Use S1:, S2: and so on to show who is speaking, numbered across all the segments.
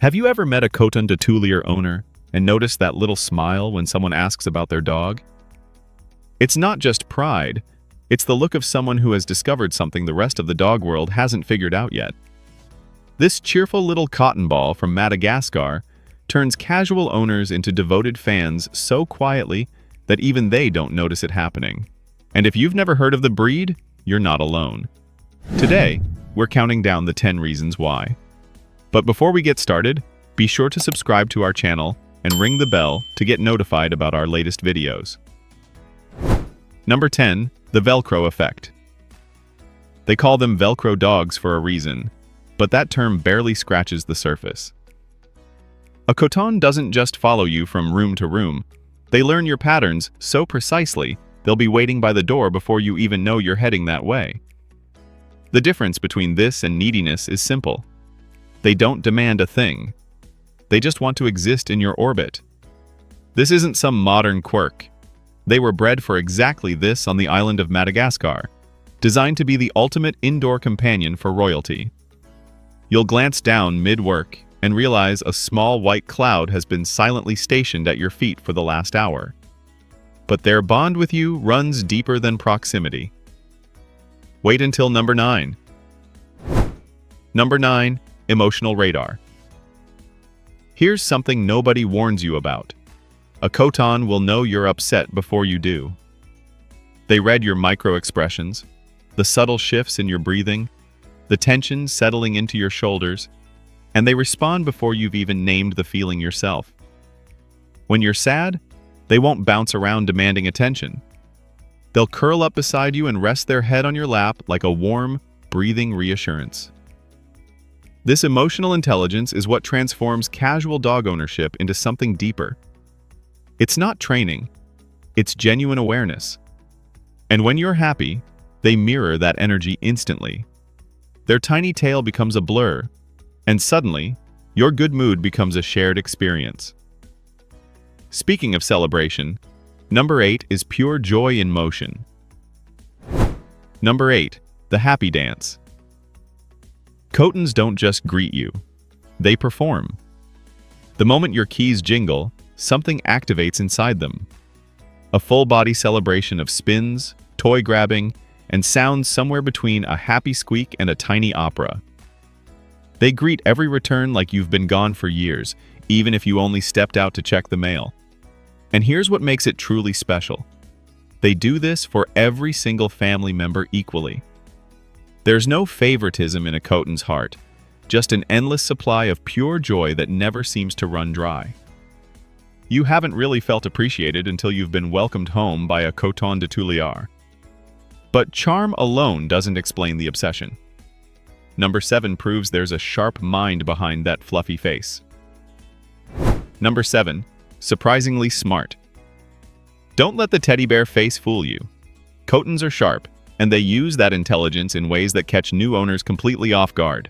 S1: Have you ever met a Coton de Tulear owner and noticed that little smile when someone asks about their dog? It's not just pride, it's the look of someone who has discovered something the rest of the dog world hasn't figured out yet. This cheerful little cotton ball from Madagascar turns casual owners into devoted fans so quietly that even they don't notice it happening. And if you've never heard of the breed, you're not alone. Today, we're counting down the 10 reasons why. But before we get started, be sure to subscribe to our channel and ring the bell to get notified about our latest videos. Number 10. The Velcro effect. They call them Velcro dogs for a reason, but that term barely scratches the surface. A Coton doesn't just follow you from room to room. They learn your patterns so precisely, they'll be waiting by the door before you even know you're heading that way. The difference between this and neediness is simple. They don't demand a thing. They just want to exist in your orbit. This isn't some modern quirk. They were bred for exactly this on the island of Madagascar, designed to be the ultimate indoor companion for royalty. You'll glance down mid-work and realize a small white cloud has been silently stationed at your feet for the last hour. But their bond with you runs deeper than proximity. Wait until number 9. Number 9. Emotional radar. Here's something nobody warns you about. A Coton will know you're upset before you do. They read your micro-expressions, the subtle shifts in your breathing, the tension settling into your shoulders, and they respond before you've even named the feeling yourself. When you're sad, they won't bounce around demanding attention. They'll curl up beside you and rest their head on your lap like a warm, breathing reassurance. This emotional intelligence is what transforms casual dog ownership into something deeper. It's not training, it's genuine awareness. And when you're happy, they mirror that energy instantly. Their tiny tail becomes a blur, and suddenly, your good mood becomes a shared experience. Speaking of celebration, number 8 is pure joy in motion. Number 8. The happy dance. Cotons don't just greet you, they perform. The moment your keys jingle, something activates inside them. A full-body celebration of spins, toy grabbing, and sounds somewhere between a happy squeak and a tiny opera. They greet every return like you've been gone for years, even if you only stepped out to check the mail. And here's what makes it truly special. They do this for every single family member equally. There's no favoritism in a Coton's heart, just an endless supply of pure joy that never seems to run dry. You haven't really felt appreciated until you've been welcomed home by a Coton de Tulear. But charm alone doesn't explain the obsession. Number 7 proves there's a sharp mind behind that fluffy face. Number 7. Surprisingly smart. Don't let the teddy bear face fool you. Cotons are sharp, and they use that intelligence in ways that catch new owners completely off guard.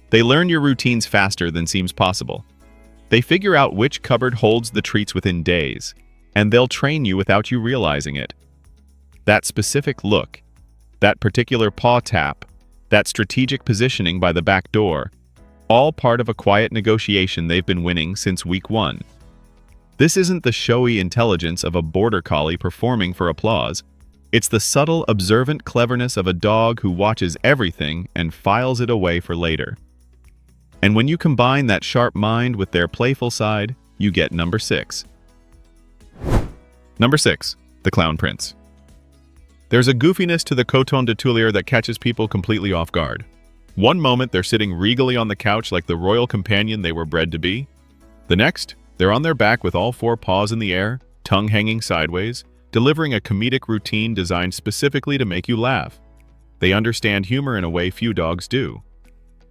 S1: They learn your routines faster than seems possible. They figure out which cupboard holds the treats within days, and they'll train you without you realizing it. That specific look, that particular paw tap, that strategic positioning by the back door, all part of a quiet negotiation they've been winning since week 1. This isn't the showy intelligence of a border collie performing for applause. It's the subtle, observant cleverness of a dog who watches everything and files it away for later. And when you combine that sharp mind with their playful side, you get number 6. Number 6. The Clown Prince. There's a goofiness to the Coton de Tulear that catches people completely off guard. One moment they're sitting regally on the couch like the royal companion they were bred to be. The next, they're on their back with all 4 paws in the air, tongue hanging sideways, delivering a comedic routine designed specifically to make you laugh. They understand humor in a way few dogs do.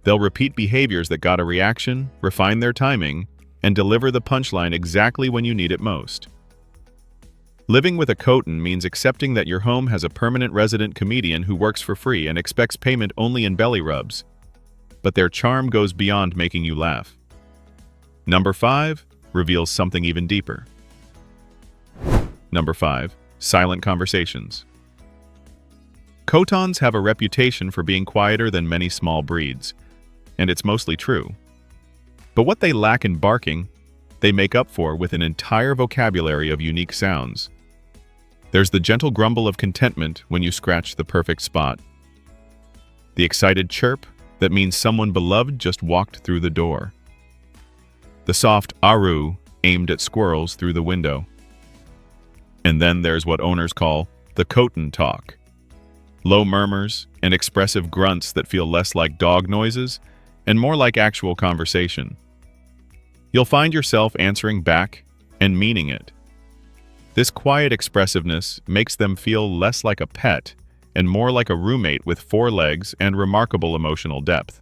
S1: They'll repeat behaviors that got a reaction, refine their timing, and deliver the punchline exactly when you need it most. Living with a Coton means accepting that your home has a permanent resident comedian who works for free and expects payment only in belly rubs. But their charm goes beyond making you laugh. Number 5 reveals something even deeper. Number 5. Silent conversations. Cotons have a reputation for being quieter than many small breeds, and it's mostly true. But what they lack in barking, they make up for with an entire vocabulary of unique sounds. There's the gentle grumble of contentment when you scratch the perfect spot. The excited chirp that means someone beloved just walked through the door. The soft aru aimed at squirrels through the window. And then there's what owners call the Coton talk. Low murmurs and expressive grunts that feel less like dog noises and more like actual conversation. You'll find yourself answering back and meaning it. This quiet expressiveness makes them feel less like a pet and more like a roommate with 4 legs and remarkable emotional depth.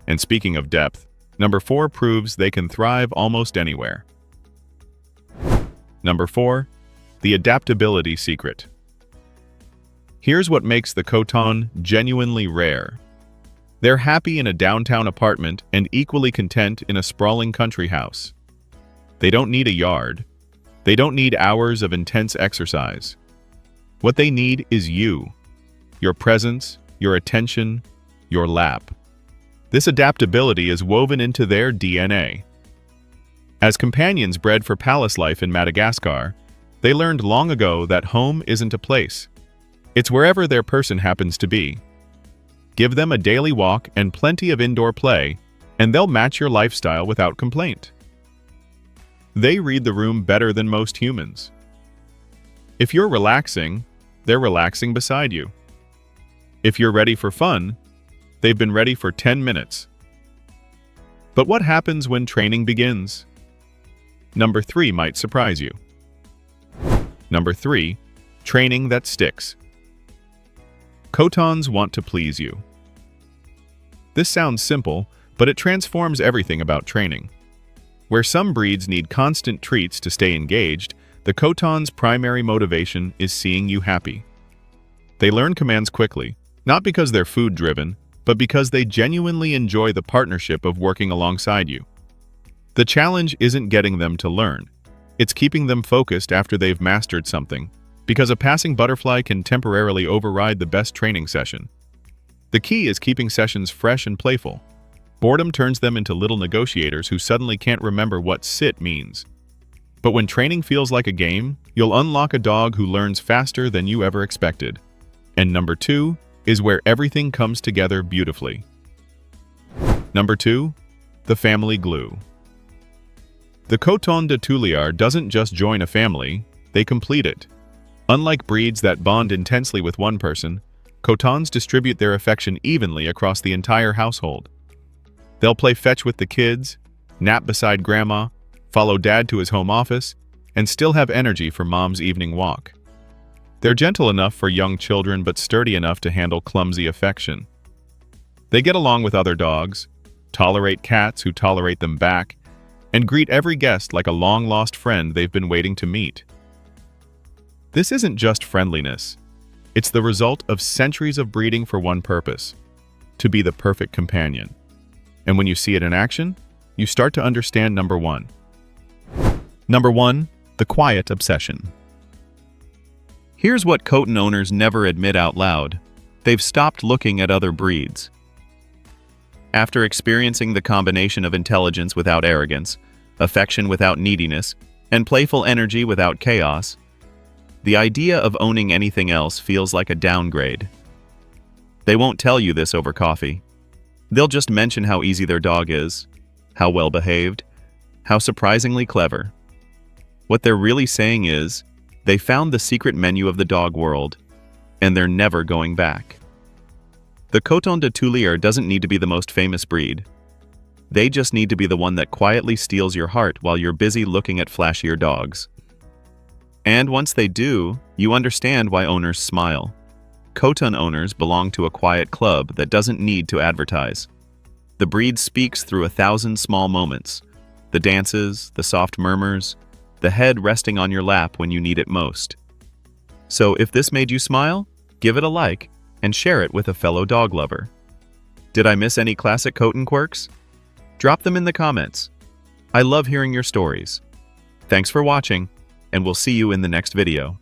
S1: And speaking of depth, number 4 proves they can thrive almost anywhere. Number 4, the adaptability secret. Here's what makes the Coton genuinely rare. They're happy in a downtown apartment and equally content in a sprawling country house. They don't need a yard. They don't need hours of intense exercise. What they need is you, your presence, your attention, your lap. This adaptability is woven into their DNA. As companions bred for palace life in Madagascar, they learned long ago that home isn't a place. It's wherever their person happens to be. Give them a daily walk and plenty of indoor play, and they'll match your lifestyle without complaint. They read the room better than most humans. If you're relaxing, they're relaxing beside you. If you're ready for fun, they've been ready for 10 minutes. But what happens when training begins? Number 3 might surprise you. Number 3, training that sticks. Cotons want to please you. This sounds simple, but it transforms everything about training. Where some breeds need constant treats to stay engaged, the Coton's primary motivation is seeing you happy. They learn commands quickly, not because they're food-driven, but because they genuinely enjoy the partnership of working alongside you. The challenge isn't getting them to learn. It's keeping them focused after they've mastered something, because a passing butterfly can temporarily override the best training session. The key is keeping sessions fresh and playful. Boredom turns them into little negotiators who suddenly can't remember what sit means. But when training feels like a game, you'll unlock a dog who learns faster than you ever expected. And number 2 is where everything comes together beautifully. Number 2, the family glue. The Coton de Tulear doesn't just join a family, they complete it. Unlike breeds that bond intensely with one person, Cotons distribute their affection evenly across the entire household. They'll play fetch with the kids, nap beside grandma, follow dad to his home office, and still have energy for mom's evening walk. They're gentle enough for young children but sturdy enough to handle clumsy affection. They get along with other dogs, tolerate cats who tolerate them back, and greet every guest like a long-lost friend they've been waiting to meet. This isn't just friendliness. It's the result of centuries of breeding for one purpose: to be the perfect companion. And when you see it in action, you start to understand number 1. Number 1, the quiet obsession. Here's what Coton owners never admit out loud: they've stopped looking at other breeds. After experiencing the combination of intelligence without arrogance, affection without neediness, and playful energy without chaos, the idea of owning anything else feels like a downgrade. They won't tell you this over coffee. They'll just mention how easy their dog is, how well-behaved, how surprisingly clever. What they're really saying is, they found the secret menu of the dog world, and they're never going back. The Coton de Tulear doesn't need to be the most famous breed. They just need to be the one that quietly steals your heart while you're busy looking at flashier dogs. And once they do, you understand why owners smile. Coton owners belong to a quiet club that doesn't need to advertise. The breed speaks through 1,000 small moments: the dances, the soft murmurs, the head resting on your lap when you need it most. So if this made you smile, give it a like and share it with a fellow dog lover. Did I miss any classic Coton quirks? Drop them in the comments. I love hearing your stories. Thanks for watching, and we'll see you in the next video.